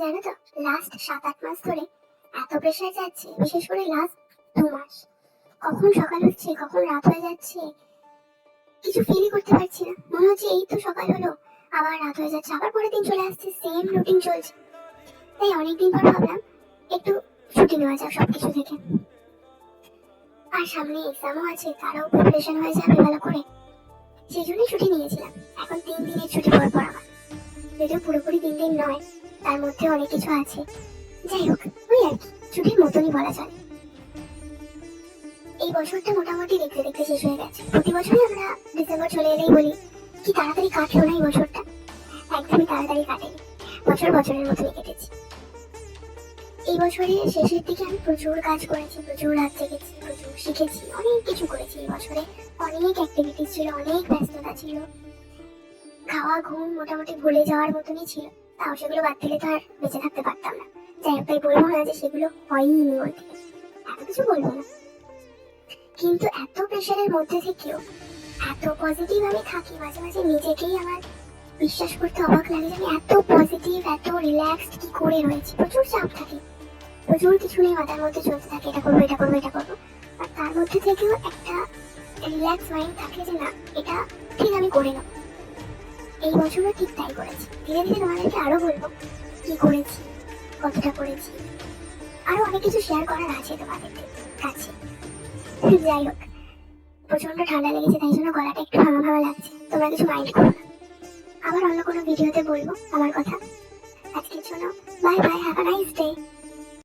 জানো তো, লাস্ট 7-8 মাস ধরে এত প্রেশার যাচ্ছে, বিশেষ করে লাস্ট 2 মাস। কখন সকাল হচ্ছে কখন রাত হয়ে যাচ্ছে কিছু ফিলই করতে পারছি না। মনে হচ্ছে এই তো সকাল হলো, আবার রাত হয়ে যাচ্ছে, আবার পরের দিন চলে আসছে, সেম রুটিন চলছে। তাই অনেকদিন পর ভাবলাম একটু ছুটি নেওয়া যাক সবকিছু থেকে। আর সামনে এক্সামও আছে, তারও প্রিপারেশন হয়ে যাবে ভালো করে, সেই জন্যই ছুটি নিয়েছিলাম। এখন 3 দিনের ছুটি পর পর আমার, যদিও পুরোপুরি 3 দিন নয়, তার মধ্যে অনেক কিছু আছে। যাই হোক, ওই আর কি, ছুটির মতনই বলা চলে। এই বছরটা মোটামুটি দেখতে দেখতে শেষ হয়ে গেছে। প্রতি বছরই আমরা ডিসেম্বর চলে এলেই বলি কি তাড়াতাড়ি কাটলো না এই বছরটা। একদমই তাড়াতাড়ি কাটেনি, বছর বছরের মতোই কেটেছে। এই বছরের শেষের দিকে আমি প্রচুর কাজ করেছি, প্রচুর রাত জেগেছি, প্রচুর শিখেছি, অনেক কিছু করেছি এই বছরে। অনেক অ্যাক্টিভিটিস ছিল, অনেক ব্যস্ততা ছিল, খাওয়া ঘুম মোটামুটি ভুলে যাওয়ার মতনই ছিল। তাও সেগুলো বাদ দিলে তো আর বেঁচে থাকতে পারতাম না। যাই হোক, তাই বলবো না যে সেগুলো হয়নি বলতে, এত কিছু বলবো না। কিন্তু এত প্রেশারের মধ্যে থেকেও এত পজিটিভ আমি থাকি, মাঝে মাঝে নিজেকেই আমার বিশ্বাস করতে অবাক লাগে যে আমি এত পজিটিভ, এত রিল্যাক্সড কি করে রয়েছি। প্রচুর চাপ থাকে, প্রচুর কিছু নেই মাথার মধ্যে চলতে থাকে, এটা করবো এটা করবো এটা করবো, আর তার মধ্যে থেকেও একটা রিল্যাক্স মাইন্ড থাকে যে না, এটা ঠিক আমি করে নেবো। এই বছরও ঠিক তাই করেছি। ধীরে ধীরে তোমাদেরকে আরো বলবো কি করেছি, কতটা করেছি, আরো অনেক কিছু শেয়ার করার আছে তোমাদের কাছে। যাই হোক, প্রচন্ড ঠান্ডা লেগেছে, তাই জন্য গলাটা একটু ভাঙা ভাঙা লাগছে, তোমরা কিছু মাইন্ড করো না। আবার অন্য কোনো ভিডিওতে বলবো আমার কথা। আজকের জন্য bye bye, have a nice day.